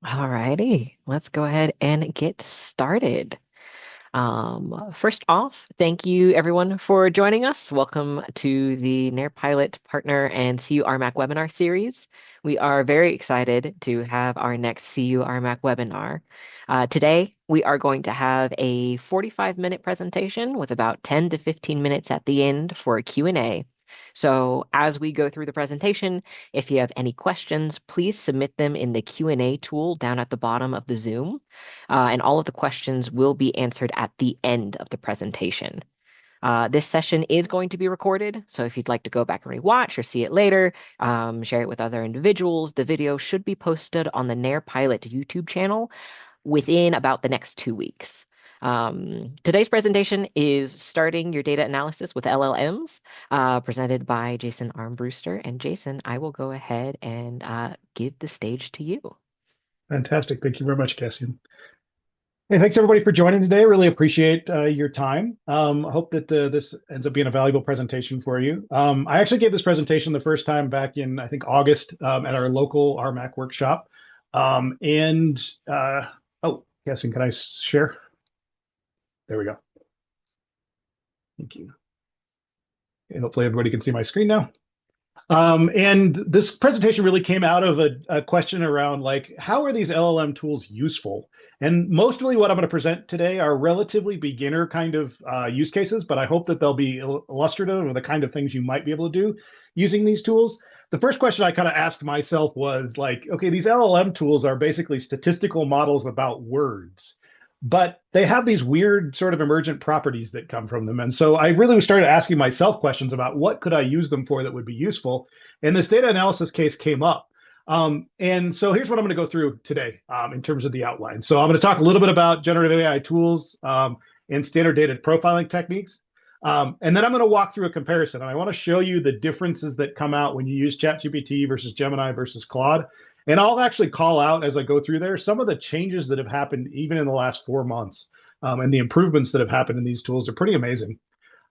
All righty, let's go ahead and get started. First off, thank you everyone for joining us. Welcome to the Nair Pilot Partner and CU RMAC webinar series. We are very excited to have our next CU RMAC webinar. Today, we are going to have a 45-minute presentation with about 10 to 15 minutes at the end for a Q&A. So as we go through the presentation, if you have any questions, please submit them in the Q&A tool down at the bottom of the Zoom, and all of the questions will be answered at the end of the presentation. This session is going to be recorded, so if you'd like to go back and rewatch or see it later, share it with other individuals, the video should be posted on the Nair Pilot YouTube channel within about the next 2 weeks. Today's presentation is starting your data analysis with LLMs, presented by Jason Armbruster. And Jason, I will go ahead and give the stage to you. Fantastic. Thank you very much, Cassian. Hey, thanks everybody for joining today. Really appreciate your time. I hope that this ends up being a valuable presentation for you. I actually gave this presentation the first time back in, I think, August at our local RMAC workshop. Oh, Cassian, can I share? There we go. Thank you. Okay, hopefully everybody can see my screen now. And this presentation really came out of a question around like, how are these LLM tools useful? And mostly what I'm going to present today are relatively beginner kind of use cases, but I hope that they'll be illustrative of the kind of things you might be able to do using these tools. The first question I kind of asked myself was like, okay, these LLM tools are basically statistical models about words, but they have these weird sort of emergent properties that come from them. And so I really started asking myself questions about what could I use them for that would be useful. And this data analysis case came up. And so here's what I'm going to go through today in terms of the outline. So I'm going to talk a little bit about generative AI tools and standard data profiling techniques. And then I'm going to walk through a comparison. And I want to show you the differences that come out when you use ChatGPT versus Gemini versus Claude. And I'll actually call out as I go through there some of the changes that have happened even in the last 4 months. And the improvements that have happened in these tools are pretty amazing.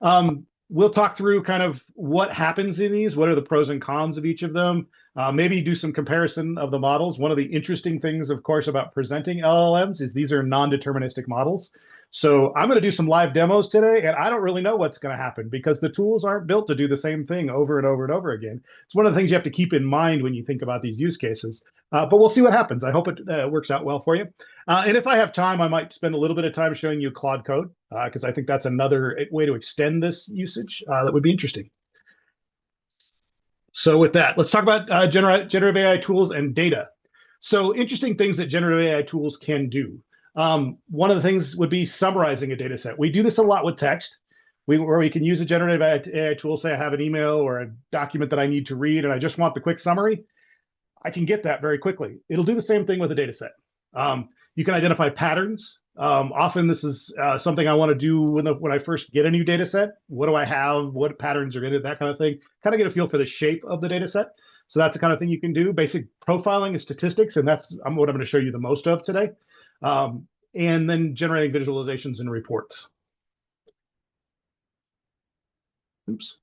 We'll talk through kind of what happens in these, what are the pros and cons of each of them, maybe do some comparison of the models. One of the interesting things, of course, about presenting LLMs is these are non-deterministic models. So I'm going to do some live demos today, and I don't really know what's going to happen because the tools aren't built to do the same thing over and over and over again. It's one of the things you have to keep in mind when you think about these use cases. But we'll see what happens. I hope it works out well for you. And if I have time, I might spend a little bit of time showing you Claude Code because I think that's another way to extend this usage that would be interesting. So with that, let's talk about generative AI tools and data. So interesting things that generative AI tools can do. One of the things would be summarizing a data set. We do this a lot with text, where we can use a generative AI tool, say I have an email or a document that I need to read and I just want the quick summary. I can get that very quickly. It'll do the same thing with a data set. You can identify patterns. Often this is something I want to do when I first get a new data set. What do I have? What patterns are in it? That kind of thing. Kind of get a feel for the shape of the data set. So that's the kind of thing you can do. Basic profiling and statistics, and that's what I'm going to show you the most of today. And then generating visualizations and reports. Oops.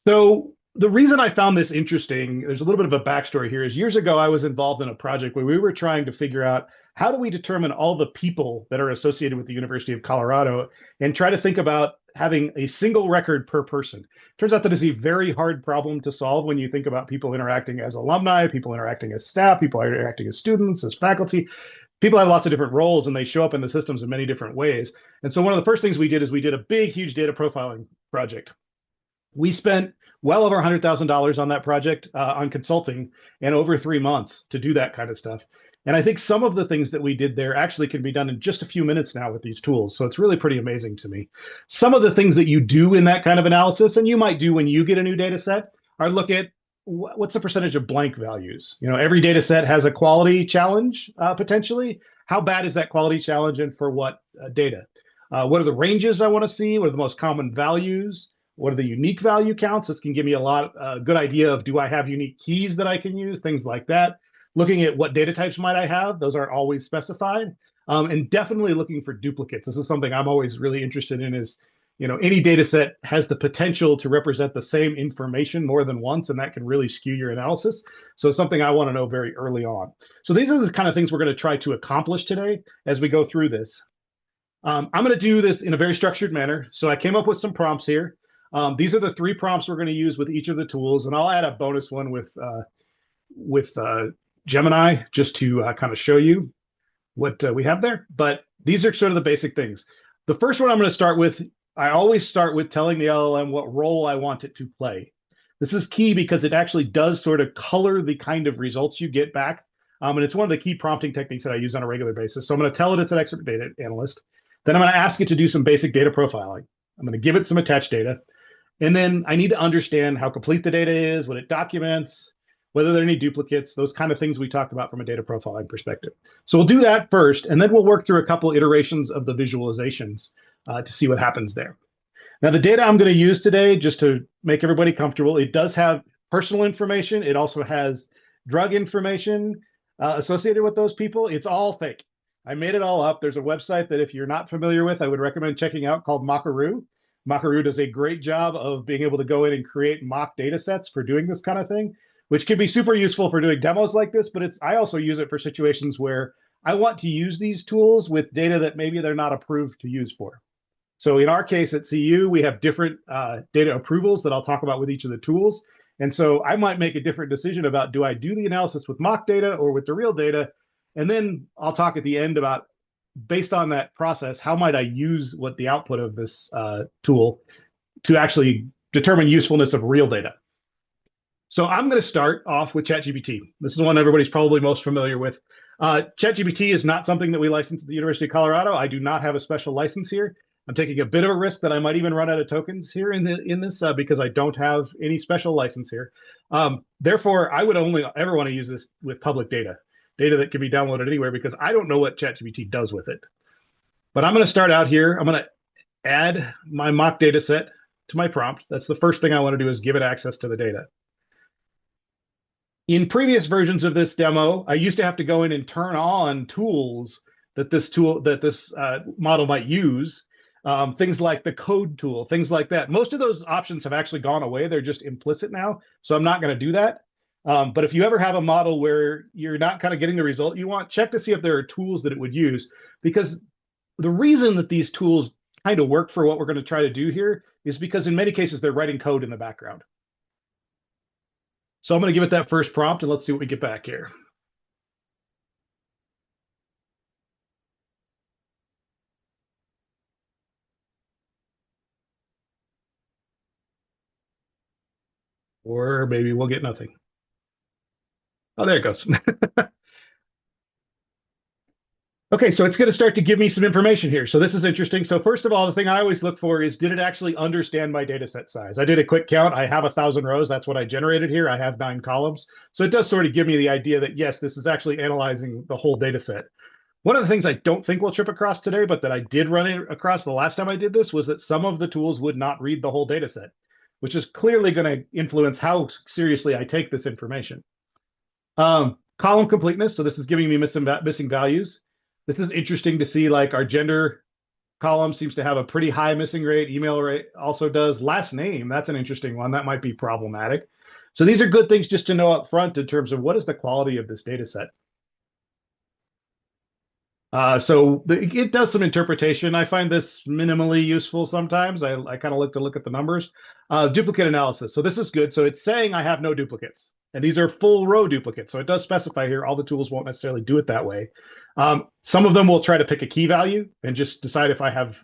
So the reason I found this interesting, there's a little bit of a backstory here, is years ago I was involved in a project where we were trying to figure out how do we determine all the people that are associated with the University of Colorado and try to think about having a single record per person. Turns out that is a very hard problem to solve when you think about people interacting as alumni, people interacting as staff, people interacting as students, as faculty. People have lots of different roles and they show up in the systems in many different ways. And so one of the first things we did is we did a big, huge data profiling project. We spent well over $100,000 on that project on consulting and over 3 months to do that kind of stuff. And I think some of the things that we did there actually can be done in just a few minutes now with these tools. So it's really pretty amazing to me. Some of the things that you do in that kind of analysis, and you might do when you get a new data set, are look at what's the percentage of blank values. You know, every data set has a quality challenge potentially. How bad is that quality challenge and for what data? What are the ranges I want to see? What are the most common values? What are the unique value counts? This can give me a good idea of do I have unique keys that I can use, things like that. Looking at what data types might I have, those aren't always specified. And definitely looking for duplicates. This is something I'm always really interested in is, any data set has the potential to represent the same information more than once, and that can really skew your analysis. So something I want to know very early on. So these are the kind of things we're going to try to accomplish today as we go through this. I'm going to do this in a very structured manner. So I came up with some prompts here. These are the 3 prompts we're going to use with each of the tools, and I'll add a bonus one with Gemini just to kind of show you what we have there. But these are sort of the basic things. The first one I'm going to start with, I always start with telling the LLM what role I want it to play. This is key because it actually does sort of color the kind of results you get back. And it's one of the key prompting techniques that I use on a regular basis. So I'm going to tell it it's an expert data analyst. Then I'm going to ask it to do some basic data profiling. I'm going to give it some attached data. And then I need to understand how complete the data is, what it documents, whether there are any duplicates, those kind of things we talked about from a data profiling perspective. So we'll do that first, and then we'll work through a couple iterations of the visualizations to see what happens there. Now, the data I'm going to use today, just to make everybody comfortable, it does have personal information. It also has drug information associated with those people. It's all fake. I made it all up. There's a website that if you're not familiar with, I would recommend checking out called Mockaroo. Mockaroo does a great job of being able to go in and create mock data sets for doing this kind of thing, which can be super useful for doing demos like this, but I also use it for situations where I want to use these tools with data that maybe they're not approved to use for. So in our case at CU, we have different data approvals that I'll talk about with each of the tools. And so I might make a different decision about, do I do the analysis with mock data or with the real data? And then I'll talk at the end about, based on that process, how might I use what the output of this tool to actually determine usefulness of real data. So I'm going to start off with ChatGPT. This is the one everybody's probably most familiar with. ChatGPT is not something that we license at the University of Colorado. I do not have a special license here. I'm taking a bit of a risk that I might even run out of tokens here in this because I don't have any special license here. Therefore, I would only ever want to use this with public data that can be downloaded anywhere, because I don't know what ChatGPT does with it. But I'm going to start out here. I'm going to add my mock data set to my prompt. That's the first thing I want to do, is give it access to the data. In previous versions of this demo, I used to have to go in and turn on tools that this model might use. Things like the code tool, things like that. Most of those options have actually gone away. They're just implicit now. So I'm not going to do that. But if you ever have a model where you're not kind of getting the result you want, check to see if there are tools that it would use. Because the reason that these tools kind of work for what we're going to try to do here is because in many cases, they're writing code in the background. So I'm going to give it that first prompt, and let's see what we get back here. Or maybe we'll get nothing. Oh, there it goes. Okay, so it's going to start to give me some information here. So this is interesting. So first of all, the thing I always look for is, did it actually understand my data set size? I did a quick count. I have 1,000 rows. That's what I generated here. I have 9 columns. So it does sort of give me the idea that, yes, this is actually analyzing the whole data set. One of the things I don't think we'll trip across today, but that I did run across the last time I did this, was that some of the tools would not read the whole data set, which is clearly going to influence how seriously I take this information. Column completeness. So this is giving me missing values. This is interesting to see, like our gender column seems to have a pretty high missing rate. Email rate also does. Last name, that's an interesting one. That might be problematic. So these are good things just to know up front in terms of what is the quality of this data set. It does some interpretation. I find this minimally useful sometimes. I kind of look at the numbers. Duplicate analysis. So this is good. So it's saying I have no duplicates. And these are full row duplicates. So it does specify here, all the tools won't necessarily do it that way. Some of them will try to pick a key value and just decide if I have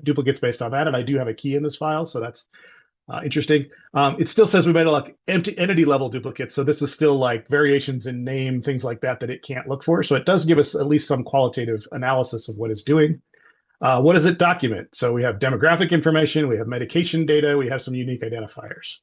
duplicates based on that. And I do have a key in this file, so that's interesting. It still says we made a like entity level duplicates. So this is still like variations in name, things like that it can't look for. So it does give us at least some qualitative analysis of what it's doing. What does it document? So we have demographic information, we have medication data, we have some unique identifiers.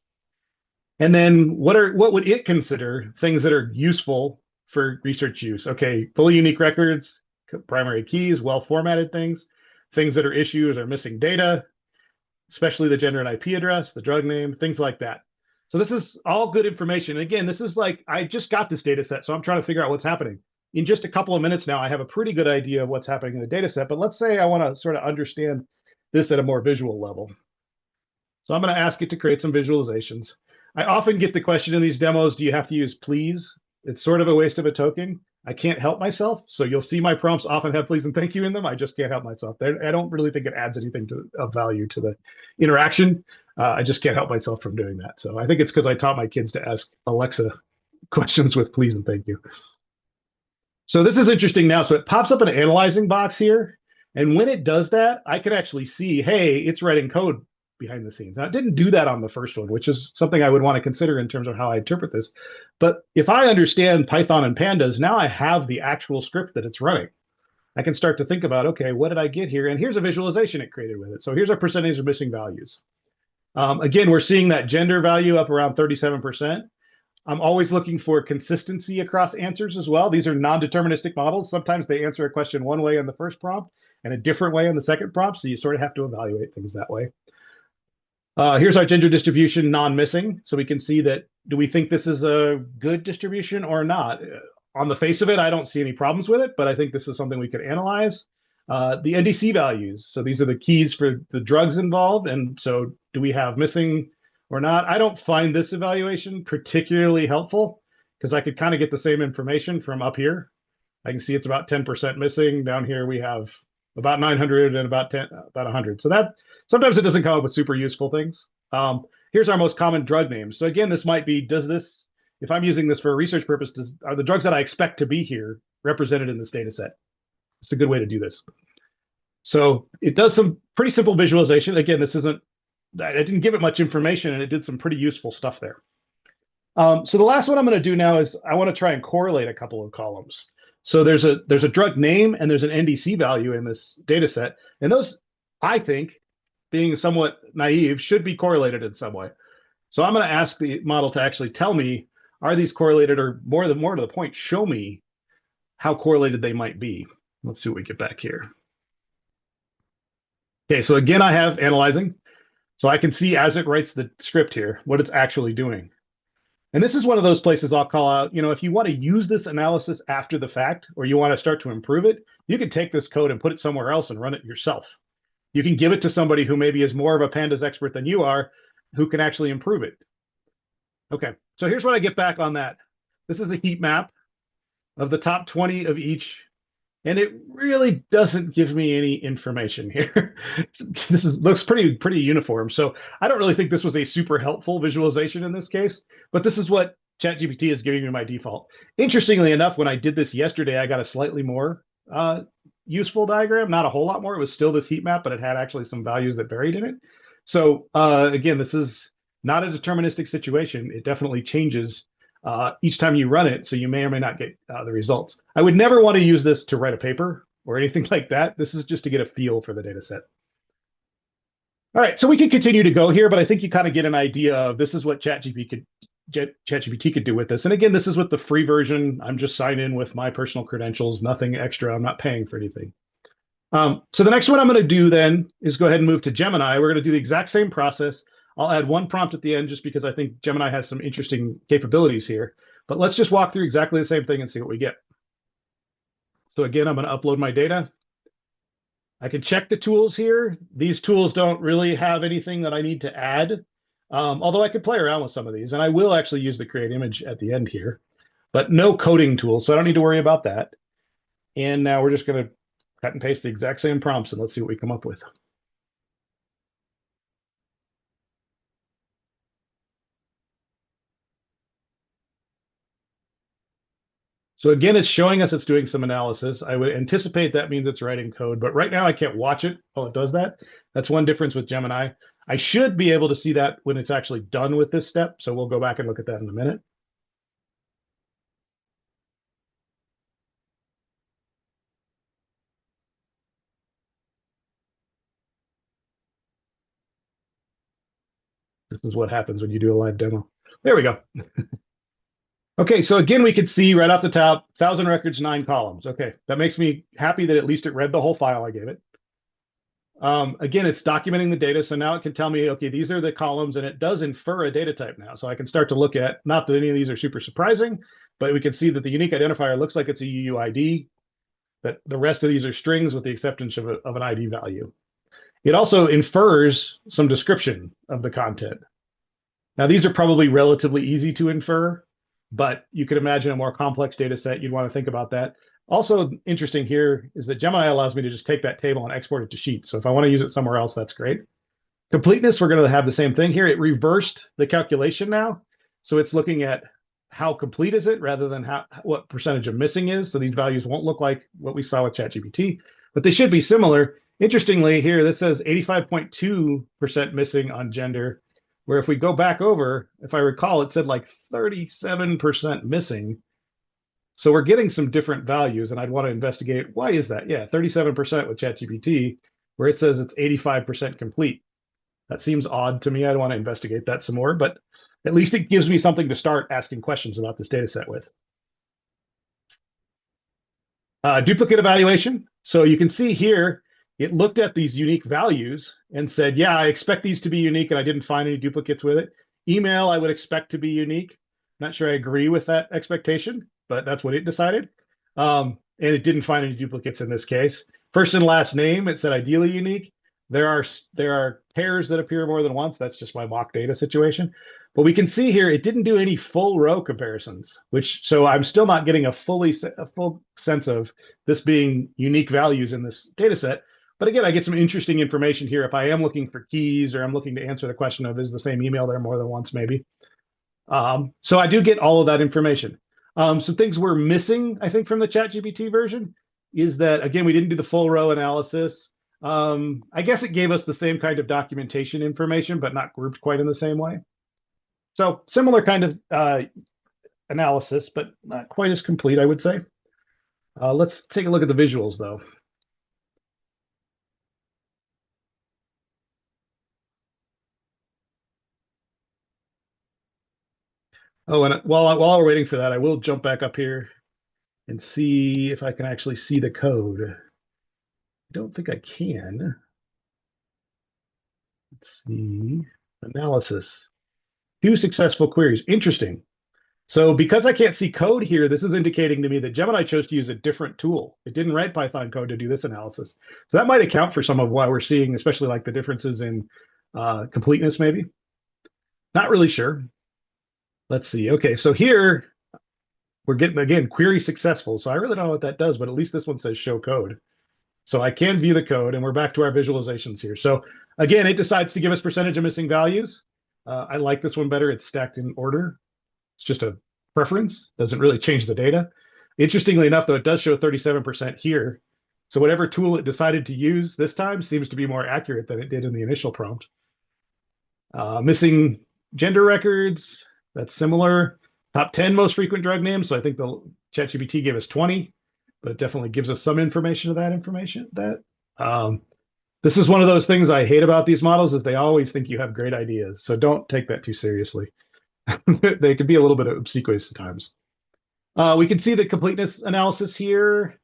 And then what would it consider things that are useful for research use? Okay, fully unique records, primary keys, well-formatted things that are issues or missing data, especially the gender and IP address, the drug name, things like that. So this is all good information. And again, this is like, I just got this data set, so I'm trying to figure out what's happening. In just a couple of minutes now, I have a pretty good idea of what's happening in the data set, but let's say I want to sort of understand this at a more visual level. So I'm going to ask it to create some visualizations. I often get the question in these demos, do you have to use please? It's sort of a waste of a token. I can't help myself. So you'll see my prompts often have please and thank you in them. I just can't help myself. I don't really think it adds anything of value to the interaction. I just can't help myself from doing that. So I think it's because I taught my kids to ask Alexa questions with please and thank you. So this is interesting now. So it pops up an analyzing box here. And when it does that, I can actually see, hey, it's writing code behind the scenes. Now, it didn't do that on the first one, which is something I would want to consider in terms of how I interpret this. But if I understand Python and pandas, now I have the actual script that it's running. I can start to think about, okay, what did I get here? And here's a visualization it created with it. So here's a percentage of missing values. Again, we're seeing that gender value up around 37%. I'm always looking for consistency across answers as well. These are non-deterministic models. Sometimes they answer a question one way in the first prompt and a different way in the second prompt. So you sort of have to evaluate things that way. Here's our gender distribution non-missing. So we can see that, do we think this is a good distribution or not? On the face of it, I don't see any problems with it, but I think this is something we could analyze. The NDC values. So these are the keys for the drugs involved. And so do we have missing or not? I don't find this evaluation particularly helpful because I could kind of get the same information from up here. I can see it's about 10% missing. Down here we have about 900 and about 100. So that sometimes it doesn't come up with super useful things. Here's our most common drug names. So again, this might be, does this, if I'm using this for a research purpose, are the drugs that I expect to be here represented in this data set? It's a good way to do this. So it does some pretty simple visualization. Again, this isn't, I didn't give it much information and it did some pretty useful stuff there. So the last one I'm going to do now is I want to try and correlate a couple of columns. So there's a drug name and there's an NDC value in this data set. And those, I think, being somewhat naive, should be correlated in some way. So I'm going to ask the model to actually tell me, are these correlated, or more to the point, show me how correlated they might be. Let's see what we get back here. Okay, so again, I have analyzing. So I can see as it writes the script here, what it's actually doing. And this is one of those places I'll call out, if you want to use this analysis after the fact, or you want to start to improve it, you can take this code and put it somewhere else and run it yourself. You can give it to somebody who maybe is more of a pandas expert than you are, who can actually improve it. Okay, so here's what I get back on that. This is a heat map of the top 20 of each, and it really doesn't give me any information here. Looks pretty uniform. So I don't really think this was a super helpful visualization in this case, but this is what ChatGPT is giving me by default. Interestingly enough, when I did this yesterday, I got a slightly more useful diagram, not a whole lot more. It was still this heat map, but it had actually some values that buried in it. So again, this is not a deterministic situation. It definitely changes each time you run it, so you may or may not get the results. I would never want to use this to write a paper or anything like that. This is just to get a feel for the data set. All right, so we can continue to go here, but I think you kind of get an idea of this is what ChatGPT could do with this. And again, this is with the free version. I'm just signed in with my personal credentials, nothing extra. I'm not paying for anything. So the next one I'm going to do then is go ahead and move to Gemini. We're going to do the exact same process. I'll add one prompt at the end just because I think Gemini has some interesting capabilities here. But let's just walk through exactly the same thing and see what we get. So again, I'm going to upload my data. I can check the tools here. These tools don't really have anything that I need to add, although I could play around with some of these. And I will actually use the create image at the end here, but no coding tools, so I don't need to worry about that. And now we're just going to cut and paste the exact same prompts, and let's see what we come up with. So again, it's showing us it's doing some analysis. I would anticipate that means it's writing code, but right now I can't watch it while it does that. That's one difference with Gemini. I should be able to see that when it's actually done with this step. So we'll go back and look at that in a minute. This is what happens when you do a live demo. There we go. Okay, so again, we could see right off the top, 1,000 records, 9 columns. Okay, that makes me happy that at least it read the whole file I gave it. Again, it's documenting the data, so now it can tell me, okay, these are the columns, and it does infer a data type now. So I can start to look at, not that any of these are super surprising, but we can see that the unique identifier looks like it's a UUID, that the rest of these are strings with the exception of an ID value. It also infers some description of the content. Now, these are probably relatively easy to infer, but you could imagine a more complex data set. You'd want to think about that. Also interesting here is that Gemini allows me to just take that table and export it to Sheets. So if I want to use it somewhere else, that's great. Completeness, we're going to have the same thing here. It reversed the calculation now. So it's looking at how complete is it rather than what percentage of missing is. So these values won't look like what we saw with ChatGPT, but they should be similar. Interestingly, here, this says 85.2% missing on gender, where if we go back over, if I recall, it said like 37% missing. So we're getting some different values, and I'd want to investigate why is that? Yeah, 37% with ChatGPT, where it says it's 85% complete. That seems odd to me. I want to investigate that some more, but at least it gives me something to start asking questions about this data set with. Duplicate evaluation. So you can see here, it looked at these unique values and said, yeah, I expect these to be unique, and I didn't find any duplicates with it. Email, I would expect to be unique. Not sure I agree with that expectation, but that's what it decided. And it didn't find any duplicates in this case. First and last name, it said ideally unique. There are pairs that appear more than once. That's just my mock data situation. But we can see here it didn't do any full row comparisons, so I'm still not getting a full sense of this being unique values in this data set. But again, I get some interesting information here if I am looking for keys or I'm looking to answer the question of is the same email there more than once, maybe. So I do get all of that information. Some things we're missing, I think, from the ChatGPT version is that, again, we didn't do the full row analysis. I guess it gave us the same kind of documentation information, but not grouped quite in the same way. So similar kind of analysis, but not quite as complete, I would say. Let's take a look at the visuals, though. Oh, and while we're waiting for that, I will jump back up here and see if I can actually see the code. I don't think I can. Let's see. Analysis. 2 successful queries. Interesting. So because I can't see code here, this is indicating to me that Gemini chose to use a different tool. It didn't write Python code to do this analysis. So that might account for some of why we're seeing, especially like the differences in completeness, maybe. Not really sure. Let's see. Okay, so here we're getting, again, query successful. So I really don't know what that does, but at least this one says show code. So I can view the code, and we're back to our visualizations here. So again, it decides to give us percentage of missing values. I like this one better. It's stacked in order. It's just a preference. Doesn't really change the data. Interestingly enough, though, it does show 37% here. So whatever tool it decided to use this time seems to be more accurate than it did in the initial prompt. Missing gender records, that's similar. Top 10 most frequent drug names. So I think the ChatGPT gave us 20, but it definitely gives us some information of that information. This is one of those things I hate about these models is they always think you have great ideas. So don't take that too seriously. They could be a little bit obsequious at times. We can see the completeness analysis here.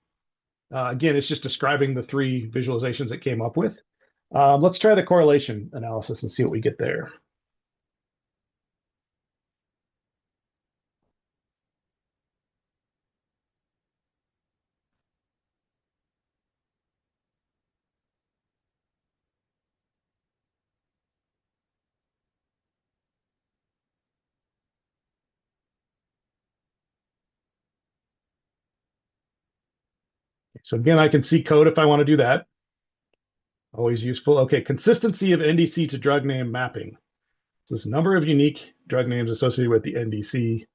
Again, it's just describing the 3 visualizations it came up with. Let's try the correlation analysis and see what we get there. So again, I can see code if I want to do that. Always useful. Okay, consistency of NDC to drug name mapping. So this number of unique drug names associated with the NDC.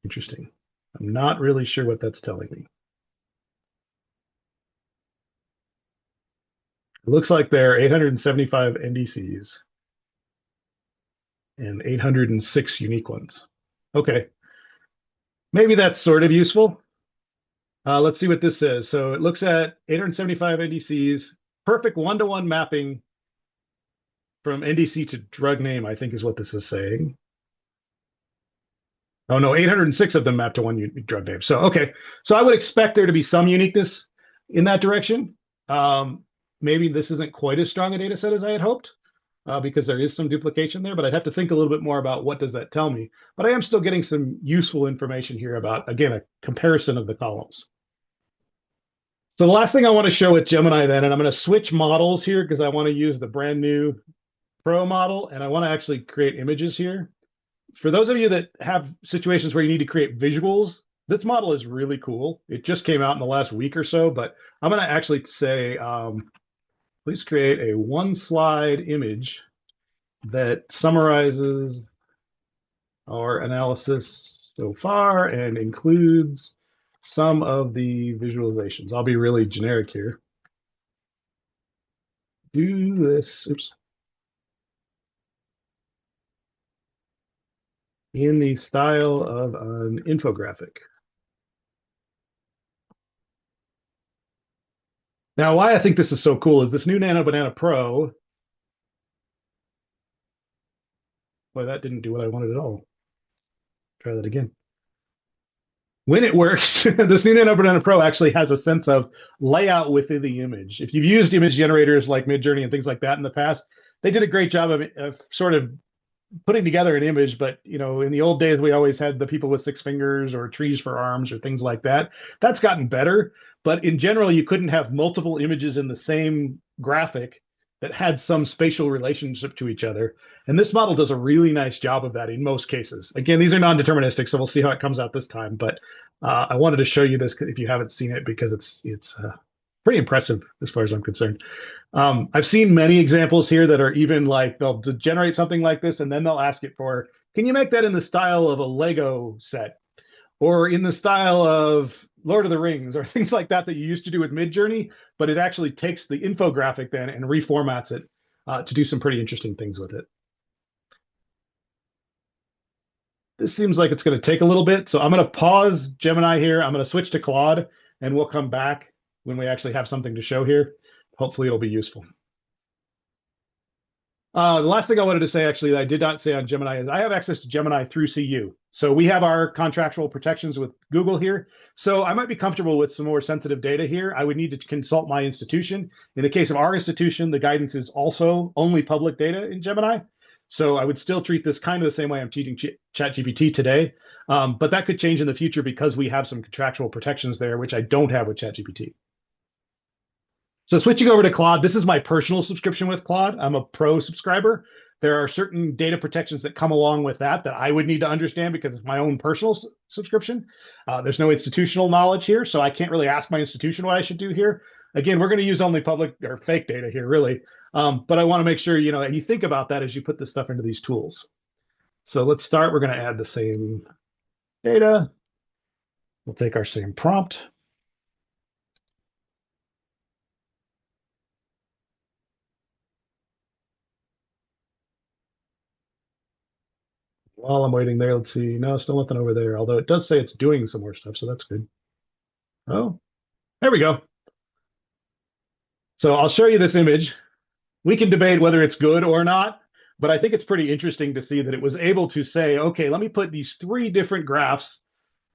Interesting. I'm not really sure what that's telling me. It looks like there are 875 NDCs and 806 unique ones. Okay. Maybe that's sort of useful. Let's see what this says. So it looks at 875 NDCs, perfect one-to-one mapping from NDC to drug name, I think is what this is saying. Oh no, 806 of them map to one unique drug name. So, okay. So I would expect there to be some uniqueness in that direction. Maybe this isn't quite as strong a data set as I had hoped because there is some duplication there, but I'd have to think a little bit more about what does that tell me. But I am still getting some useful information here about, again, a comparison of the columns. So the last thing I want to show with Gemini then, and I'm going to switch models here because I want to use the brand new Pro model, and I want to actually create images here. For those of you that have situations where you need to create visuals, this model is really cool. It just came out in the last week or so, but I'm going to actually say, please create a one slide image that summarizes our analysis so far and includes some of the visualizations. I'll be really generic here. Do this, oops, in the style of an infographic. Now, why I think this is so cool is this new Nano Banana Pro. Boy, that didn't do what I wanted at all. Try that again. When it works, this new Nano Banana Pro actually has a sense of layout within the image. If you've used image generators like Midjourney and things like that in the past, they did a great job of sort of putting together an image. But in the old days, we always had the people with six fingers or trees for arms or things like that. That's gotten better, but in general, you couldn't have multiple images in the same graphic that had some spatial relationship to each other. And this model does a really nice job of that in most cases. Again, these are non-deterministic, so we'll see how it comes out this time. But I wanted to show you this if you haven't seen it because it's pretty impressive as far as I'm concerned. I've seen many examples here that are even like they'll generate something like this and then they'll ask it for, can you make that in the style of a Lego set or in the style of Lord of the Rings or things like that you used to do with Midjourney, but it actually takes the infographic then and reformats it to do some pretty interesting things with it. This seems like it's going to take a little bit, so I'm going to pause Gemini here. I'm going to switch to Claude, and we'll come back when we actually have something to show here. Hopefully, it'll be useful. The last thing I wanted to say, actually, that I did not say on Gemini is I have access to Gemini through CU. So we have our contractual protections with Google here. So I might be comfortable with some more sensitive data here. I would need to consult my institution. In the case of our institution, the guidance is also only public data in Gemini. So I would still treat this kind of the same way I'm treating ChatGPT today. But that could change in the future because we have some contractual protections there, which I don't have with ChatGPT. So switching over to Claude, this is my personal subscription with Claude. I'm a pro subscriber. There are certain data protections that come along with that I would need to understand because it's my own personal subscription. There's no institutional knowledge here, so I can't really ask my institution what I should do here. Again, we're going to use only public or fake data here, really. But I want to make sure you think about that as you put this stuff into these tools. So let's start. We're going to add the same data. We'll take our same prompt. While I'm waiting there, let's see. No, still nothing over there. Although it does say it's doing some more stuff, so that's good. Oh, there we go. So I'll show you this image. We can debate whether it's good or not, but I think it's pretty interesting to see that it was able to say, okay, let me put these three different graphs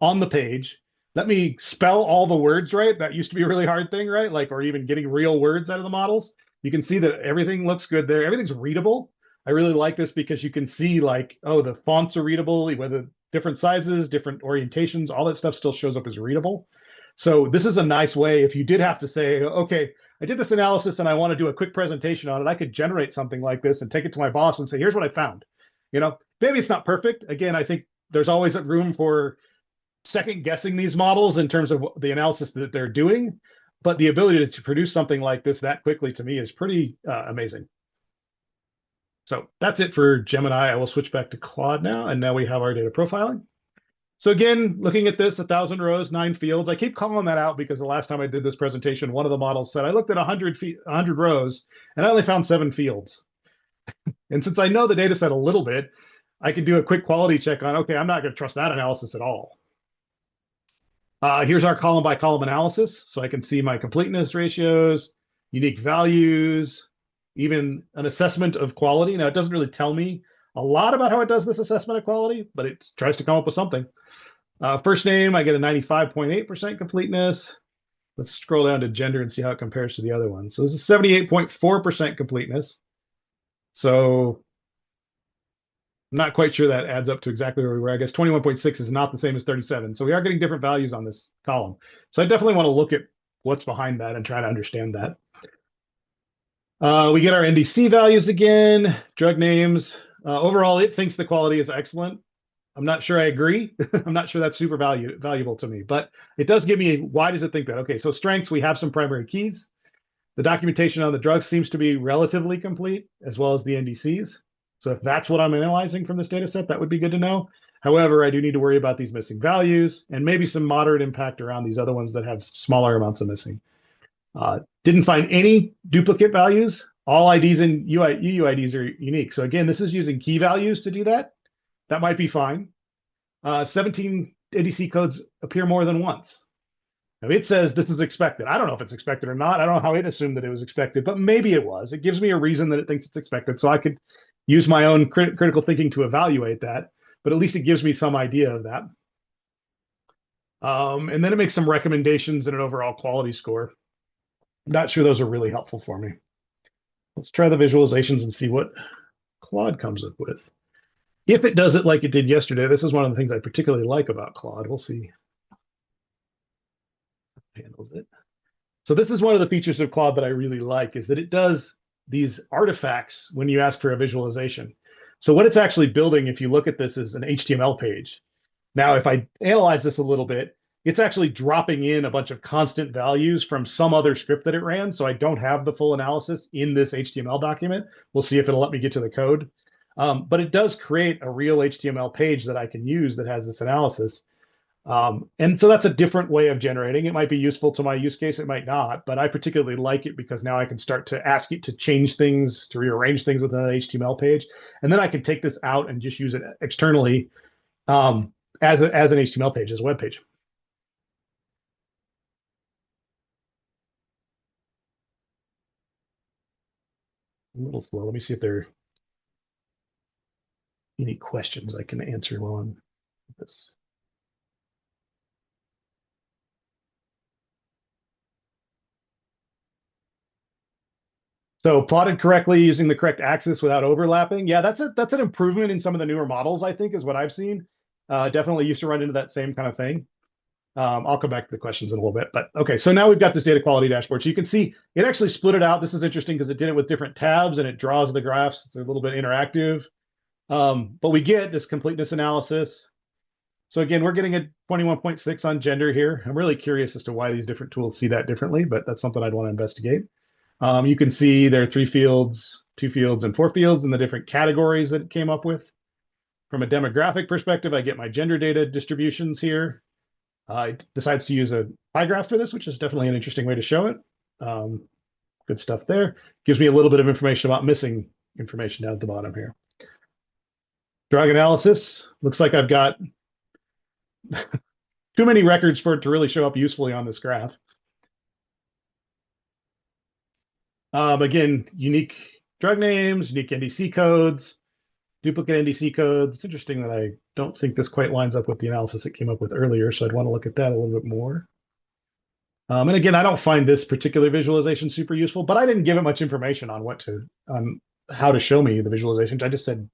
on the page. Let me spell all the words right. That used to be a really hard thing, right? Like, or even getting real words out of the models. You can see that everything looks good there. Everything's readable. I really like this because you can see like, oh, the fonts are readable, whether different sizes, different orientations, all that stuff still shows up as readable. So this is a nice way if you did have to say, okay, I did this analysis and I want to do a quick presentation on it. I could generate something like this and take it to my boss and say, here's what I found. Maybe it's not perfect. Again, I think there's always a room for second guessing these models in terms of the analysis that they're doing. But the ability to produce something like this that quickly to me is pretty amazing. So that's it for Gemini. I will switch back to Claude now. And now we have our data profiling. So again, looking at this, 1,000 rows, 9 fields. I keep calling that out because the last time I did this presentation, one of the models said I looked at 100 rows and I only found 7 fields. And since I know the data set a little bit, I can do a quick quality check on, okay, I'm not going to trust that analysis at all. Here's our column by column analysis. So I can see my completeness ratios, unique values, even an assessment of quality. Now, it doesn't really tell me a lot about how it does this assessment of quality, but it tries to come up with something. First name, I get a 95.8% completeness. Let's scroll down to gender and see how it compares to the other ones. So this is 78.4% completeness. So I'm not quite sure that adds up to exactly where we were. I guess 21.6 is not the same as 37. So we are getting different values on this column. So I definitely want to look at what's behind that and try to understand that. We get our NDC values again, drug names. Overall, it thinks the quality is excellent. I'm not sure I agree. I'm not sure that's super valuable to me, but it does give me why does it think that? Okay, so strengths, we have some primary keys. The documentation on the drug seems to be relatively complete, as well as the NDCs. So if that's what I'm analyzing from this data set, that would be good to know. However, I do need to worry about these missing values and maybe some moderate impact around these other ones that have smaller amounts of missing. Didn't find any duplicate values. All IDs and UUIDs are unique. So again, this is using key values to do that. That might be fine. 17 NDC codes appear more than once. Now it says this is expected. I don't know if it's expected or not. I don't know how it assumed that it was expected, but maybe it was. It gives me a reason that it thinks it's expected. So I could use my own critical thinking to evaluate that, but at least it gives me some idea of that. And then it makes some recommendations and an overall quality score. I'm not sure those are really helpful for me. Let's try the visualizations and see what Claude comes up with. If it does it like it did yesterday, this is one of the things I particularly like about Claude. We'll see. Handles it. So this is one of the features of Claude that I really like is that it does these artifacts when you ask for a visualization. So what it's actually building, if you look at this, is an HTML page. Now, if I analyze this a little bit, it's actually dropping in a bunch of constant values from some other script that it ran. So I don't have the full analysis in this HTML document. We'll see if it'll let me get to the code. But it does create a real HTML page that I can use that has this analysis. And so that's a different way of generating. It might be useful to my use case, it might not, but I particularly like it because now I can start to ask it to change things, to rearrange things within an HTML page. And then I can take this out and just use it externally as an HTML page, as a web page. A little slow. Let me see if there are any questions I can answer while I'm this. So plotted correctly using the correct axis without overlapping. Yeah, that's an improvement in some of the newer models, I think, is what I've seen. Definitely used to run into that same kind of thing. I'll come back to the questions in a little bit, but okay. So now we've got this data quality dashboard. So you can see it actually split it out. This is interesting because it did it with different tabs and it draws the graphs. It's a little bit interactive, but we get this completeness analysis. So again, we're getting a 21.6 on gender here. I'm really curious as to why these different tools see that differently, but that's something I'd want to investigate. You can see there are 3 fields, 2 fields, and 4 fields in the different categories that it came up with. From a demographic perspective, I get my gender data distributions here. It decides to use a pie graph for this, which is definitely an interesting way to show it. Good stuff there. Gives me a little bit of information about missing information down at the bottom here. Drug analysis. Looks like I've got too many records for it to really show up usefully on this graph. Again, unique drug names, unique NDC codes, duplicate NDC codes. It's interesting that I don't think this quite lines up with the analysis it came up with earlier, so I'd want to look at that a little bit more. And again, I don't find this particular visualization super useful, but I didn't give it much information on how to show me the visualizations. I just said,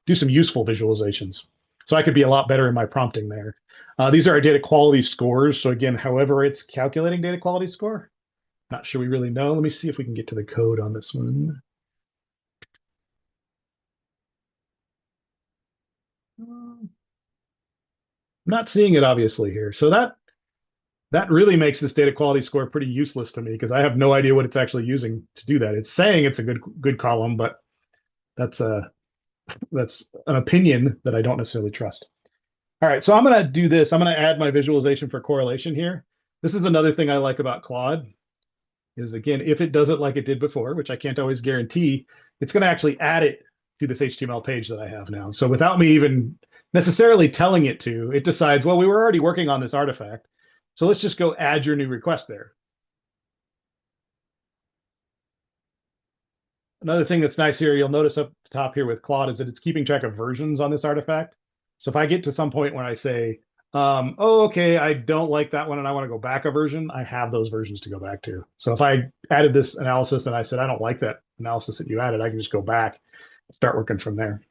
do some useful visualizations. So I could be a lot better in my prompting there. These are our data quality scores. So again, however it's calculating data quality score, not sure we really know. Let me see if we can get to the code on this one. I'm not seeing it obviously here. So that really makes this data quality score pretty useless to me because I have no idea what it's actually using to do that. It's saying it's a good column, but that's an opinion that I don't necessarily trust. All right, so I'm going to do this. I'm going to add my visualization for correlation here. This is another thing I like about Claude is, again, if it does it like it did before, which I can't always guarantee, it's going to actually add it to this HTML page that I have now. So without me even necessarily telling it to, it decides, well, we were already working on this artifact, so let's just go add your new request there. Another thing that's nice here, you'll notice up the top here with Claude is that it's keeping track of versions on this artifact. So if I get to some point when I say, oh, okay, I don't like that one and I want to go back a version, I have those versions to go back to. So if I added this analysis and I said, I don't like that analysis that you added, I can just go back and start working from there.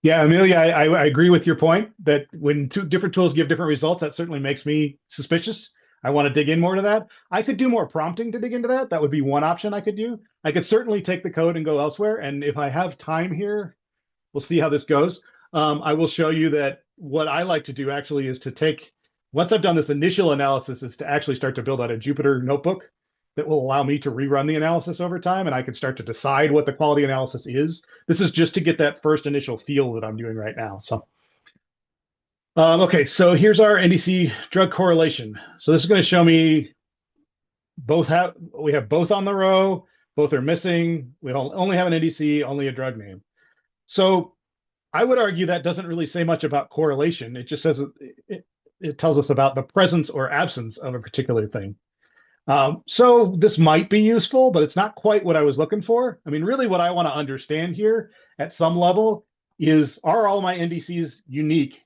Yeah, Amelia, I agree with your point that when two different tools give different results, that certainly makes me suspicious. I want to dig in more to that. I could do more prompting to dig into that. That would be one option I could do. I could certainly take the code and go elsewhere. And if I have time here, we'll see how this goes. I will show you that what I like to do actually is to take, once I've done this initial analysis, is to actually start to build out a Jupyter notebook that will allow me to rerun the analysis over time. And I can start to decide what the quality analysis is. This is just to get that first initial feel that I'm doing right now. So, okay, so here's our NDC drug correlation. So this is going to show me we have both on the row, both are missing. We only have an NDC, only a drug name. So I would argue that doesn't really say much about correlation. It just says it tells us about the presence or absence of a particular thing. So this might be useful, but it's not quite what I was looking for. I mean, really what I want to understand here at some level is, are all my NDCs unique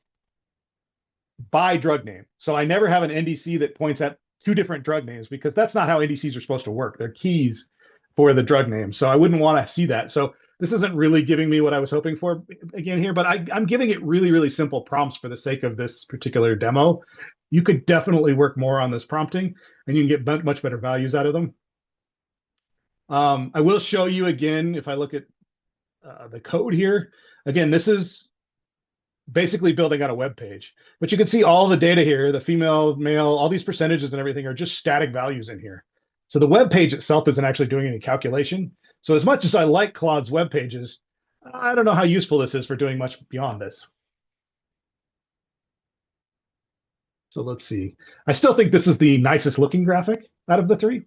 by drug name? So I never have an NDC that points at two different drug names, because that's not how NDCs are supposed to work. They're keys for the drug name. So I wouldn't want to see that. So this isn't really giving me what I was hoping for again here, but I'm giving it really, really simple prompts for the sake of this particular demo. You could definitely work more on this prompting and you can get much better values out of them. I will show you again, if I look at the code here, again, this is basically building out a web page, but you can see all the data here, the female, male, all these percentages and everything are just static values in here. So the web page itself isn't actually doing any calculation. So as much as I like Claude's web pages, I don't know how useful this is for doing much beyond this. So let's see. I still think this is the nicest looking graphic out of the three,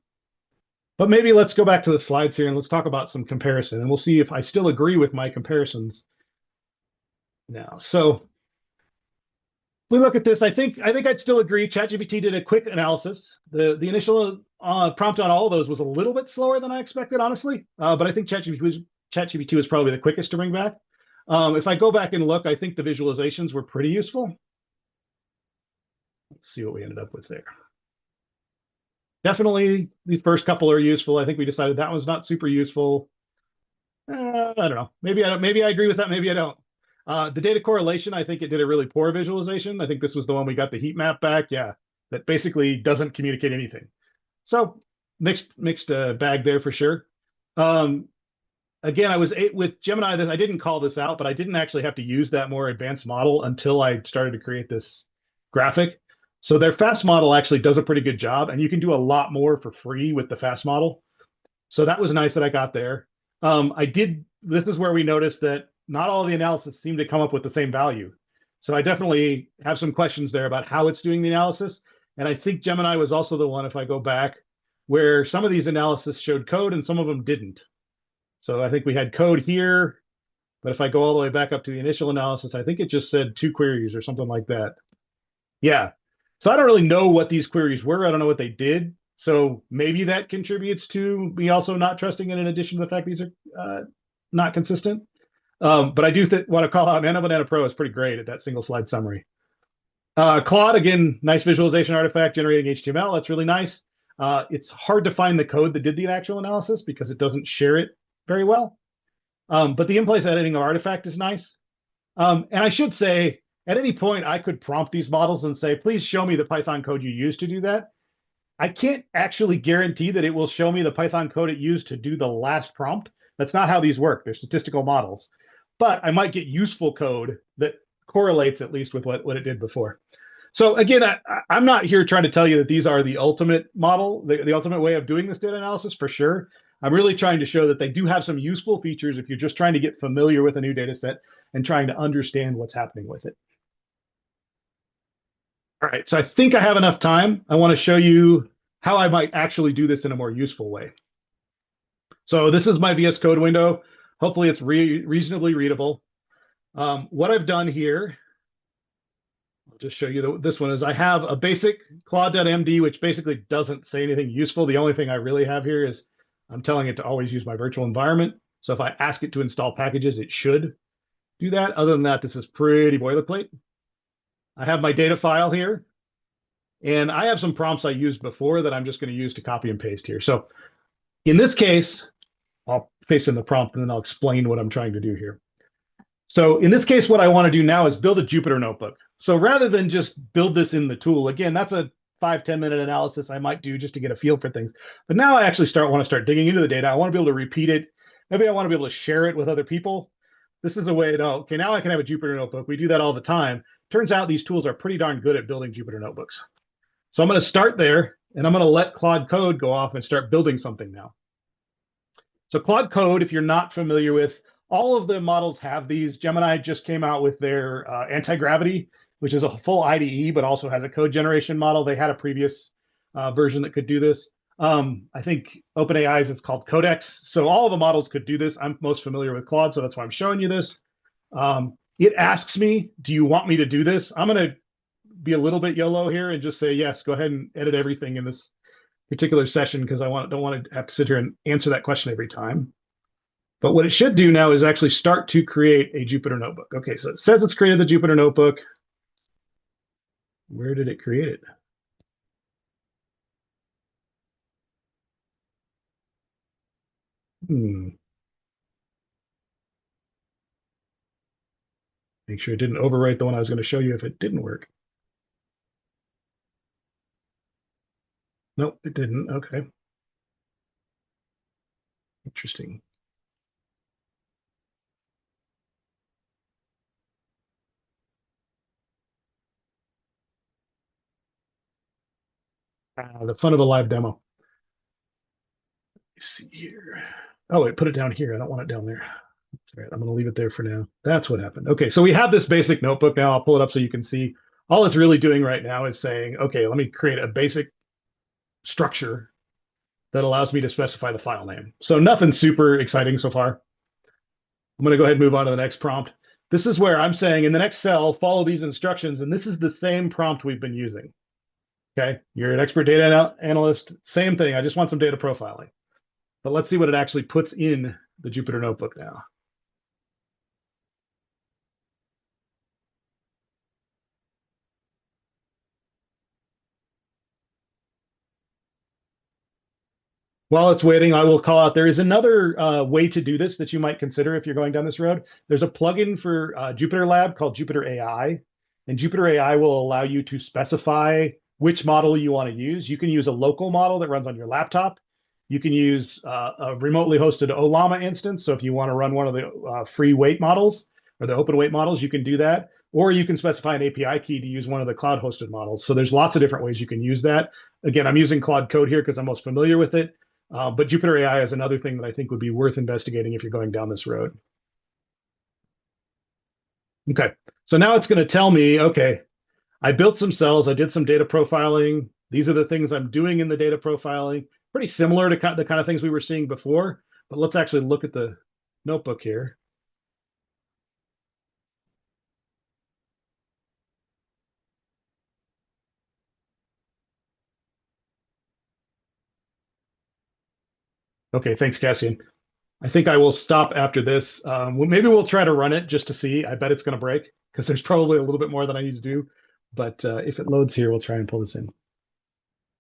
but maybe let's go back to the slides here and let's talk about some comparison, and we'll see if I still agree with my comparisons now. So we look at this, I think I'd still agree. ChatGPT did a quick analysis. The initial prompt on all of those was a little bit slower than I expected, honestly. But I think ChatGPT was probably the quickest to bring back. If I go back and look, I think the visualizations were pretty useful. Let's see what we ended up with there. Definitely, these first couple are useful. I think we decided that one's not super useful. I don't know. Maybe I agree with that. Maybe I don't. The data correlation, I think it did a really poor visualization. I think this was the one we got the heat map back. Yeah, that basically doesn't communicate anything. So mixed bag there for sure. Again, I was with Gemini. I didn't call this out, but I didn't actually have to use that more advanced model until I started to create this graphic. So their fast model actually does a pretty good job, and you can do a lot more for free with the fast model. So that was nice that I got there. This is where we noticed that not all of the analysis seemed to come up with the same value. So I definitely have some questions there about how it's doing the analysis. And I think Gemini was also the one, if I go back, where some of these analysis showed code and some of them didn't. So I think we had code here, but if I go all the way back up to the initial analysis, I think it just said 2 queries or something like that. Yeah. So I don't really know what these queries were. I don't know what they did. So maybe that contributes to me also not trusting it, in addition to the fact these are not consistent. But I do want to call out Nano Banana Pro is pretty great at that single slide summary. Claude, again, nice visualization artifact generating HTML. That's really nice. It's hard to find the code that did the actual analysis because it doesn't share it very well. But the in-place editing of artifact is nice. And I should say, at any point, I could prompt these models and say, please show me the Python code you used to do that. I can't actually guarantee that it will show me the Python code it used to do the last prompt. That's not how these work. They're statistical models. But I might get useful code that correlates at least with what it did before. So again, I'm not here trying to tell you that these are the ultimate model, the ultimate way of doing this data analysis for sure. I'm really trying to show that they do have some useful features if you're just trying to get familiar with a new data set and trying to understand what's happening with it. All right, so I think I have enough time. I want to show you how I might actually do this in a more useful way. So this is my VS Code window. Hopefully it's reasonably readable. What I've done here, I'll just show you this one, is I have a basic claude.md, which basically doesn't say anything useful. The only thing I really have here is I'm telling it to always use my virtual environment. So if I ask it to install packages, it should do that. Other than that, this is pretty boilerplate. I have my data file here, and I have some prompts I used before that I'm just going to use to copy and paste here. So in this case, I'll paste in the prompt and then I'll explain what I'm trying to do here. So in this case, what I want to do now is build a Jupyter notebook. So rather than just build this in the tool, again, that's a 5-10 minute analysis I might do just to get a feel for things. But now I actually want to start digging into the data. I want to be able to repeat it. Maybe I want to be able to share it with other people. This is a way to, okay, now I can have a Jupyter notebook. We do that all the time. Turns out these tools are pretty darn good at building Jupyter notebooks. So I'm going to start there and I'm going to let Claude Code go off and start building something now. So Claude Code, if you're not familiar with, all of the models have these. Gemini just came out with their anti-gravity, which is a full IDE, but also has a code generation model. They had a previous version that could do this. I think OpenAI's it's called Codex. So all of the models could do this. I'm most familiar with Claude, so that's why I'm showing you this. It asks me, do you want me to do this? I'm going to be a little bit YOLO here and just say, yes, go ahead and edit everything in this particular session because don't want to have to sit here and answer that question every time. But what it should do now is actually start to create a Jupyter notebook. Okay, so it says it's created the Jupyter notebook. Where did it create it? Make sure it didn't overwrite the one I was going to show you if it didn't work. Nope, it didn't. Okay. Interesting. The fun of a live demo. Let's see here. Oh, it put it down here. I don't want it down there. That's all right. I'm going to leave it there for now. That's what happened. Okay, so we have this basic notebook now. I'll pull it up so you can see. All it's really doing right now is saying, okay, let me create a basic structure that allows me to specify the file name. So nothing super exciting so far. I'm going to go ahead and move on to the next prompt. This is where I'm saying in the next cell, follow these instructions. And this is the same prompt we've been using. Okay, you're an expert data analyst. Same thing. I just want some data profiling. But let's see what it actually puts in the Jupyter notebook now. While it's waiting, I will call out there is another way to do this that you might consider if you're going down this road. There's a plugin for Jupyter Lab called Jupyter AI, and Jupyter AI will allow you to specify which model you want to use. You can use a local model that runs on your laptop. You can use a remotely hosted Olama instance. So if you want to run one of the free weight models or the open weight models, you can do that. Or you can specify an API key to use one of the cloud hosted models. So there's lots of different ways you can use that. Again, I'm using Claude Code here because I'm most familiar with it. But Jupyter AI is another thing that I think would be worth investigating if you're going down this road. Okay, so now it's going to tell me, okay, I built some cells, I did some data profiling. These are the things I'm doing in the data profiling. Pretty similar to the kind of things we were seeing before, but let's actually look at the notebook here. Okay, thanks, Cassian. I think I will stop after this. Maybe we'll try to run it just to see. I bet it's going to break because there's probably a little bit more that I need to do. But if it loads here, we'll try and pull this in.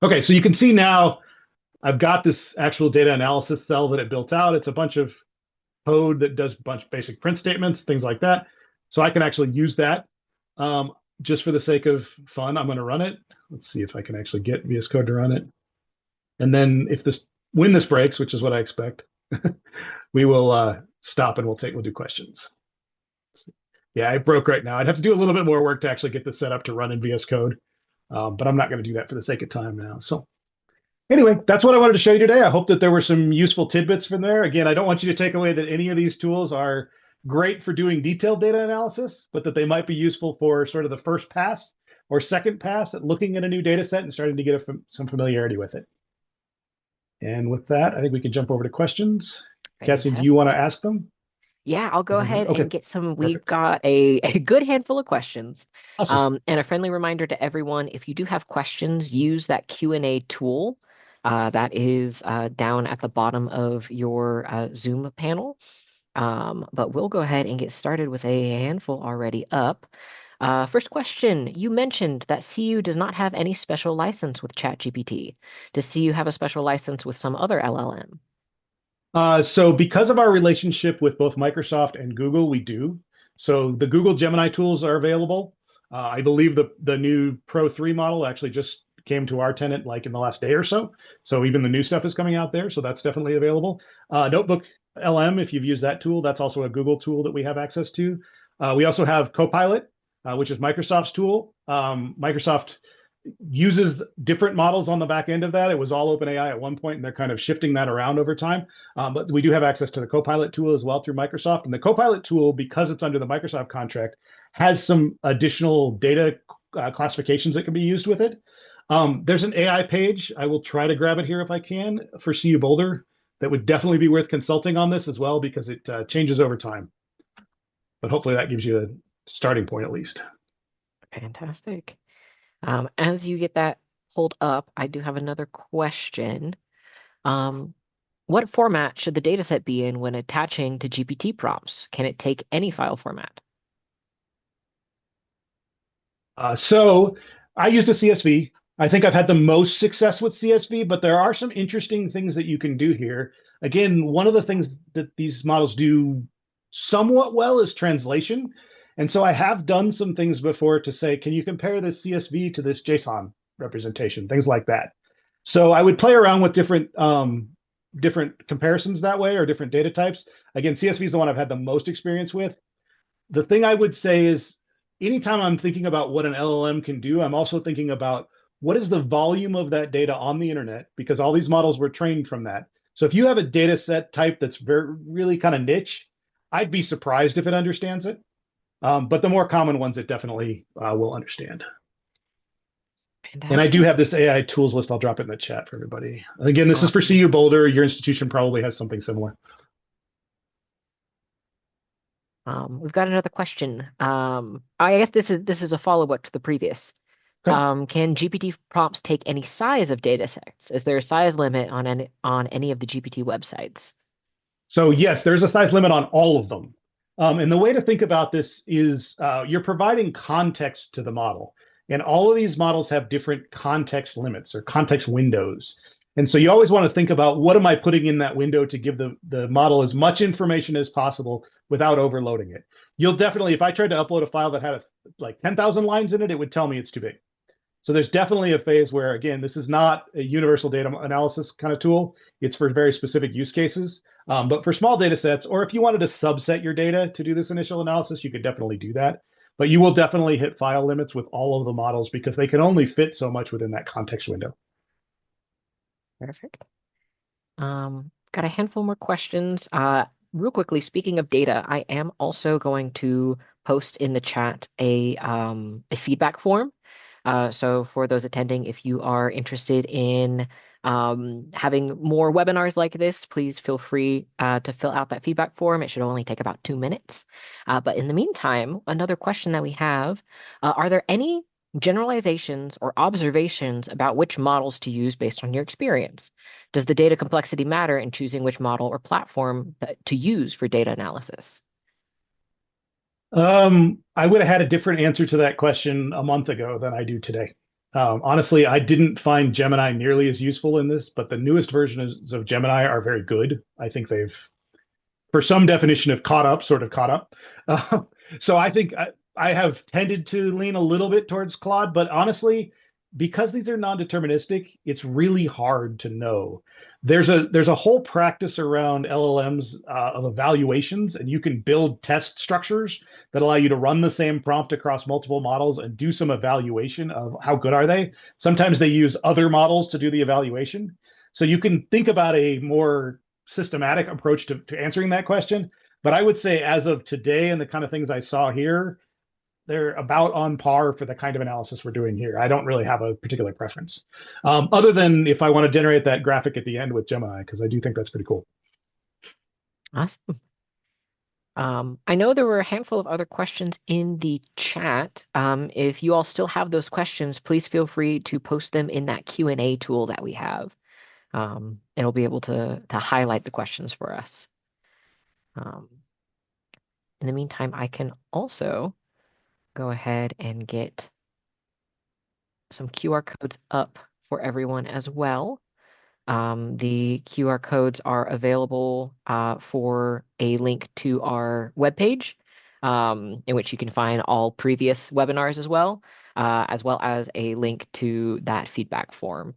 Okay, so you can see now I've got this actual data analysis cell that it built out. It's a bunch of code that does a bunch of basic print statements, things like that. So I can actually use that just for the sake of fun. I'm going to run it. Let's see if I can actually get VS Code to run it. And then when this breaks, which is what I expect, we will stop and we'll do questions. Yeah, it broke right now. I'd have to do a little bit more work to actually get this set up to run in VS Code, but I'm not going to do that for the sake of time now. So anyway, that's what I wanted to show you today. I hope that there were some useful tidbits from there. Again, I don't want you to take away that any of these tools are great for doing detailed data analysis, but that they might be useful for sort of the first pass or second pass at looking at a new data set and starting to get some familiarity with it. And with that, I think we can jump over to questions. Cassie, do you want to ask them? Yeah, I'll go ahead Okay, and get some. We've perfect. got a good handful of questions. Awesome. And a friendly reminder to everyone, if you do have questions, use that Q&A tool that is down at the bottom of your Zoom panel. But we'll go ahead and get started with a handful already up. First question, you mentioned that CU does not have any special license with ChatGPT. Does CU have a special license with some other LLM? So because of our relationship with both Microsoft and Google, we do. So the Google Gemini tools are available. I believe the new Pro 3 model actually just came to our tenant like in the last day or so. So even the new stuff is coming out there. So that's definitely available. Notebook LM, if you've used that tool, that's also a Google tool that we have access to. We also have Copilot, which is Microsoft's tool. Microsoft uses different models on the back end of that. It was all OpenAI at one point, and they're kind of shifting that around over time. But we do have access to the Copilot tool as well through Microsoft. And the Copilot tool, because it's under the Microsoft contract, has some additional data classifications that can be used with it. There's an AI page. I will try to grab it here if I can for CU Boulder. That would definitely be worth consulting on this as well because it changes over time. But hopefully that gives you a starting point at least. Fantastic. As you get that pulled up, I do have another question. Um, what format should the dataset be in when attaching to GPT prompts? Can it take any file format? So I used a CSV. I think I've had the most success with CSV, but there are some interesting things that you can do here. Again, one of the things that these models do somewhat well is translation. And so I have done some things before to say, can you compare this CSV to this JSON representation, things like that. So I would play around with different comparisons that way or different data types. Again, CSV is the one I've had the most experience with. The thing I would say is anytime I'm thinking about what an LLM can do, I'm also thinking about what is the volume of that data on the internet, because all these models were trained from that. So if you have a data set type that's very really kind of niche, I'd be surprised if it understands it. But the more common ones, it definitely will understand. And I do Fantastic. have this AI tools list. I'll drop it in the chat for everybody. Again, this is for Awesome. CU Boulder. Your institution probably has something similar. We've got another question. I guess this is a follow-up to the previous. Okay. Can GPT prompts take any size of data sets? Is there a size limit on any of the GPT websites? So yes, there's a size limit on all of them. And the way to think about this is you're providing context to the model. And all of these models have different context limits or context windows. And so you always want to think about what am I putting in that window to give the model as much information as possible without overloading it. You'll definitely, if I tried to upload a file that had like 10,000 lines in it, it would tell me it's too big. So there's definitely a phase where, again, this is not a universal data analysis kind of tool. It's for very specific use cases. But for small data sets, or if you wanted to subset your data to do this initial analysis, you could definitely do that. But you will definitely hit file limits with all of the models because they can only fit so much within that context window. Perfect. Got a handful more questions. Real quickly, speaking of data, I am also going to post in the chat a feedback form. So for those attending, if you are interested in having more webinars like this, please feel free to fill out that feedback form. It should only take about 2 minutes. But in the meantime, another question that we have, are there any generalizations or observations about which models to use based on your experience? Does the data complexity matter in choosing which model or platform to use for data analysis? I would have had a different answer to that question a month ago than I do today. Honestly, I didn't find Gemini nearly as useful in this, but the newest versions of Gemini are very good. I think they've for some definition of caught up, sort of caught up. Uh, so I think I have tended to lean a little bit towards Claude, but honestly, because these are non-deterministic, it's really hard to know. There's a whole practice around LLMs of evaluations, and you can build test structures that allow you to run the same prompt across multiple models and do some evaluation of how good are they. Sometimes they use other models to do the evaluation. So you can think about a more systematic approach to answering that question. But I would say, as of today, and the kind of things I saw here, they're about on par for the kind of analysis we're doing here. I don't really have a particular preference, other than if I want to generate that graphic at the end with Gemini, because I do think that's pretty cool. Awesome. I know there were a handful of other questions in the chat. If you all still have those questions, please feel free to post them in that Q&A tool that we have. It'll be able to highlight the questions for us. Um, in the meantime, I can also go ahead and get some QR codes up for everyone as well. The QR codes are available for a link to our webpage. in which you can find all previous webinars as well as a link to that feedback form.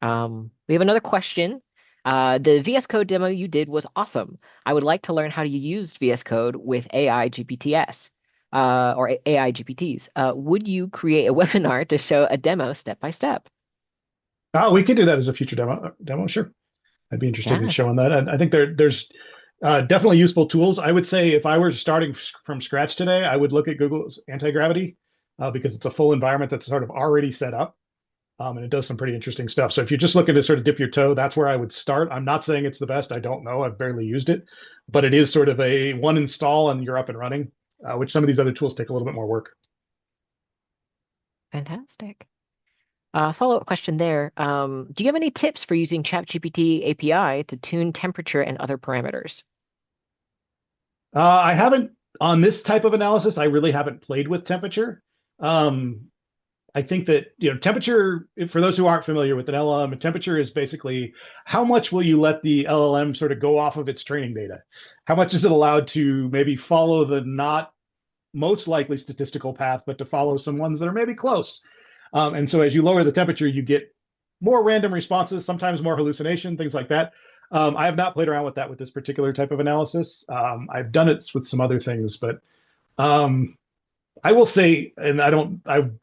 We have another question. The VS Code demo you did was awesome. I would like to learn how you used VS Code with AI GPTs or AI GPTs. Would you create a webinar to show a demo step by step? We could do that as a future demo, sure. I'd be interested in Yeah. showing that. And I think there's definitely useful tools. I would say if I were starting from scratch today, I would look at Google's anti-gravity because it's a full environment that's sort of already set up. And it does some pretty interesting stuff. So if you're just looking to sort of dip your toe, that's where I would start. I'm not saying it's the best. I don't know. I've barely used it, but it is sort of a one install and you're up and running, which some of these other tools take a little bit more work. Fantastic. Follow-up question there. Do you have any tips for using ChatGPT API to tune temperature and other parameters? I haven't on this type of analysis. I really haven't played with temperature. Um, I think that temperature. For those who aren't familiar with an LLM, temperature is basically how much will you let the LLM sort of go off of its training data? How much is it allowed to maybe follow the not most likely statistical path, but to follow some ones that are maybe close? And so as you lower the temperature, you get more random responses, sometimes more hallucination, things like that. I have not played around with that with this particular type of analysis. I've done it with some other things, but um, I will say, and I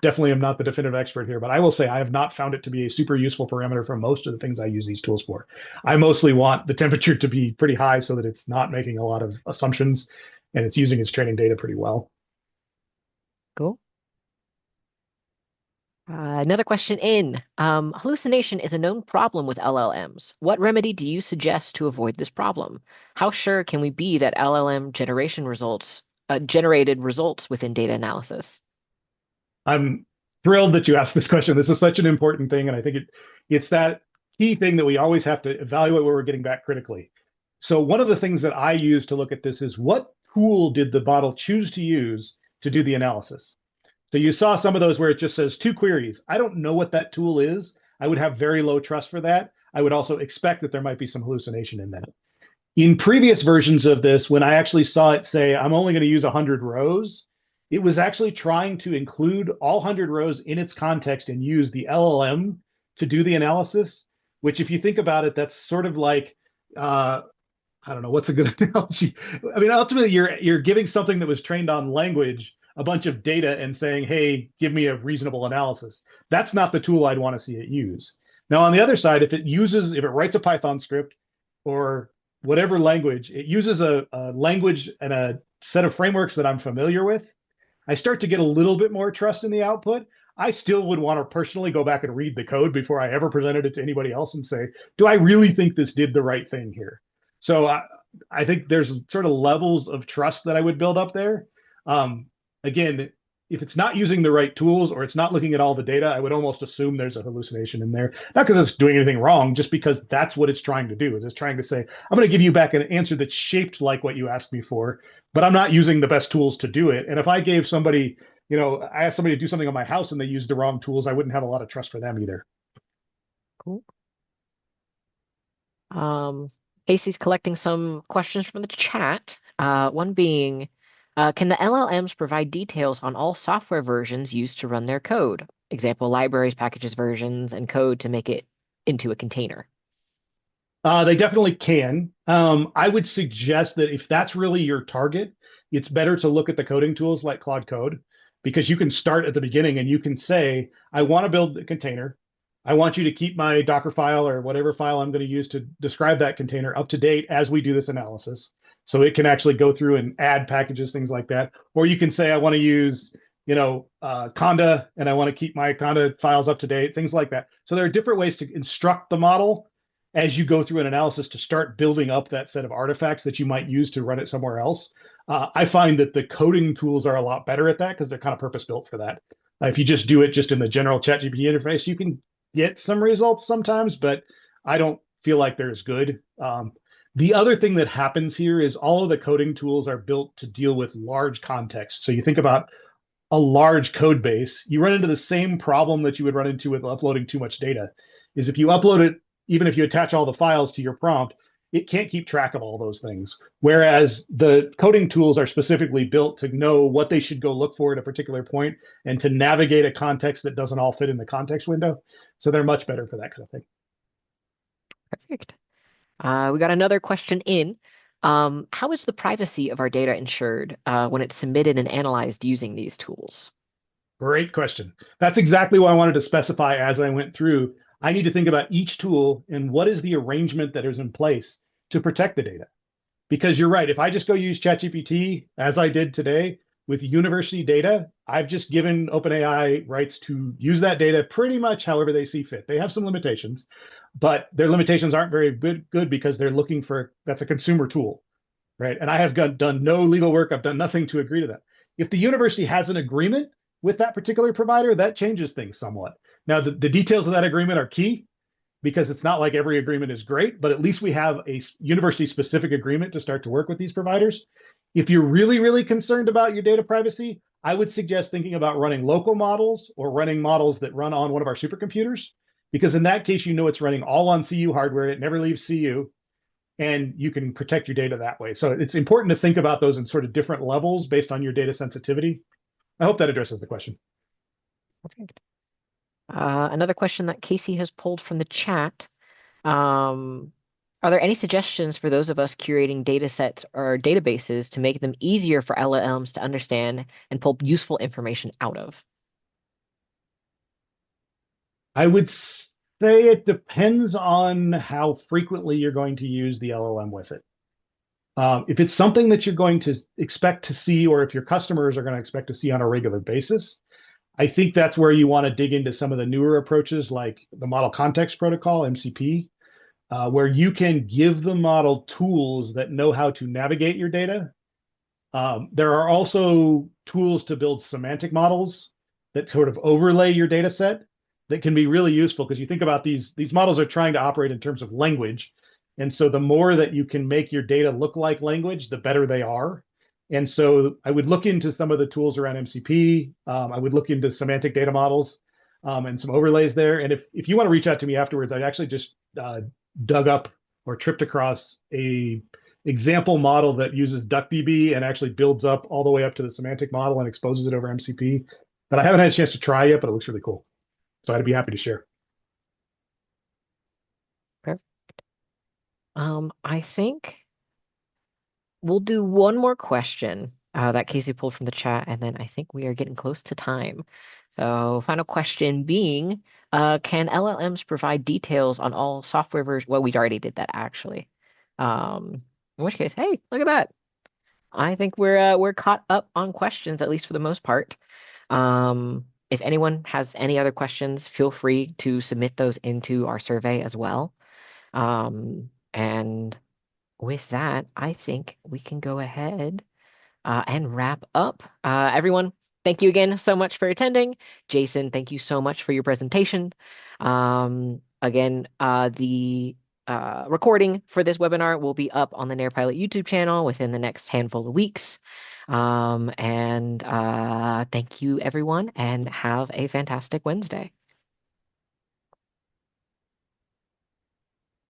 definitely am not the definitive expert here, but I will say I have not found it to be a super useful parameter for most of the things I use these tools for. I mostly want the temperature to be pretty high so that it's not making a lot of assumptions and it's using its training data pretty well. Cool. Another question in. Hallucination is a known problem with LLMs. What remedy do you suggest to avoid this problem? How sure can we be that LLM generated results within data analysis? I'm thrilled that you asked this question. This is such an important thing, and I think it's that key thing that we always have to evaluate where we're getting back critically. So one of the things that I use to look at this is what tool did the model choose to use to do the analysis? So you saw some of those where it just says two queries. I don't know what that tool is. I would have very low trust for that. I would also expect that there might be some hallucination in that. In previous versions of this, when I actually saw it say, I'm only going to use 100 rows, it was actually trying to include all 100 rows in its context and use the LLM to do the analysis, which, if you think about it, that's sort of like, I don't know, what's a good analogy? I mean, ultimately, you're giving something that was trained on language a bunch of data and saying, hey, give me a reasonable analysis. That's not the tool I'd want to see it use. Now, on the other side, if it writes a Python script or whatever language, it uses a language and a set of frameworks that I'm familiar with, I start to get a little bit more trust in the output. I still would want to personally go back and read the code before I ever presented it to anybody else and say, do I really think this did the right thing here? So I think there's sort of levels of trust that I would build up there. Um, Again, if it's not using the right tools or it's not looking at all the data, I would almost assume there's a hallucination in there. Not because it's doing anything wrong, just because that's what it's trying to do. Is it's trying to say, I'm going to give you back an answer that's shaped like what you asked me for, but I'm not using the best tools to do it. And if I gave somebody, I asked somebody to do something on my house and they used the wrong tools, I wouldn't have a lot of trust for them either. Cool. Casey's collecting some questions from the chat. One being, can the LLMs provide details on all software versions used to run their code? Example, libraries, packages, versions, and code to make it into a container. They definitely can. I would suggest that if that's really your target, it's better to look at the coding tools like Claude Code because you can start at the beginning and you can say, I want to build a container. I want you to keep my Docker file or whatever file I'm going to use to describe that container up to date as we do this analysis. So it can actually go through and add packages, things like that. Or you can say, I want to use, Conda and I want to keep my Conda files up to date, things like that. So there are different ways to instruct the model as you go through an analysis to start building up that set of artifacts that you might use to run it somewhere else. I find that the coding tools are a lot better at that because they're kind of purpose built for that. If you just do it just in the general ChatGPT interface, you can get some results sometimes, but I don't feel like they're as good. The other thing that happens here is all of the coding tools are built to deal with large contexts. So you think about a large code base, you run into the same problem that you would run into with uploading too much data. Is if you upload it, even if you attach all the files to your prompt, it can't keep track of all those things. Whereas the coding tools are specifically built to know what they should go look for at a particular point and to navigate a context that doesn't all fit in the context window. So they're much better for that kind of thing. Perfect. We got another question in. How is the privacy of our data ensured when it's submitted and analyzed using these tools? Great question. That's exactly what I wanted to specify as I went through. I need to think about each tool and what is the arrangement that is in place to protect the data. Because you're right, if I just go use ChatGPT as I did today with university data, I've just given OpenAI rights to use that data pretty much however they see fit. They have some limitations, but their limitations aren't very good because they're looking for that's a consumer tool, right? And I have done no legal work. I've done nothing to agree to that. If the university has an agreement with that particular provider, that changes things somewhat. Now, the details of that agreement are key because it's not like every agreement is great, but at least we have a university specific agreement to start to work with these providers. If you're really, really concerned about your data privacy, I would suggest thinking about running local models or running models that run on one of our supercomputers, because in that case, you know it's running all on CU hardware. It never leaves CU, and you can protect your data that way. So it's important to think about those in sort of different levels based on your data sensitivity. I hope that addresses the question. Perfect. Another question that Casey has pulled from the chat. Um, are there any suggestions for those of us curating data sets or databases to make them easier for LLMs to understand and pull useful information out of? I would say it depends on how frequently you're going to use the LLM with it. If it's something that you're going to expect to see, or if your customers are going to expect to see on a regular basis, I think that's where you want to dig into some of the newer approaches like the Model Context Protocol, MCP, where you can give the model tools that know how to navigate your data. There are also tools to build semantic models that sort of overlay your data set that can be really useful because you think about these models are trying to operate in terms of language. And so the more that you can make your data look like language, the better they are. And so I would look into some of the tools around MCP. I would look into semantic data models and some overlays there. And if you want to reach out to me afterwards, I actually just dug up or tripped across a example model that uses DuckDB and actually builds up all the way up to the semantic model and exposes it over MCP. But I haven't had a chance to try yet, but it looks really cool. So I'd be happy to share. Okay. I think we'll do one more question that Casey pulled from the chat, and then I think we are getting close to time. So, final question being, can LLMs provide details on all software versions? Well, we already did that actually. In which case, hey, look at that. I think we're caught up on questions, at least for the most part. If anyone has any other questions, feel free to submit those into our survey as well. And with that, I think we can go ahead and wrap up. Everyone, thank you again so much for attending. Jason, thank you so much for your presentation. Again, the recording for this webinar will be up on the NairPilot YouTube channel within the next handful of weeks. And thank you, everyone, and have a fantastic Wednesday.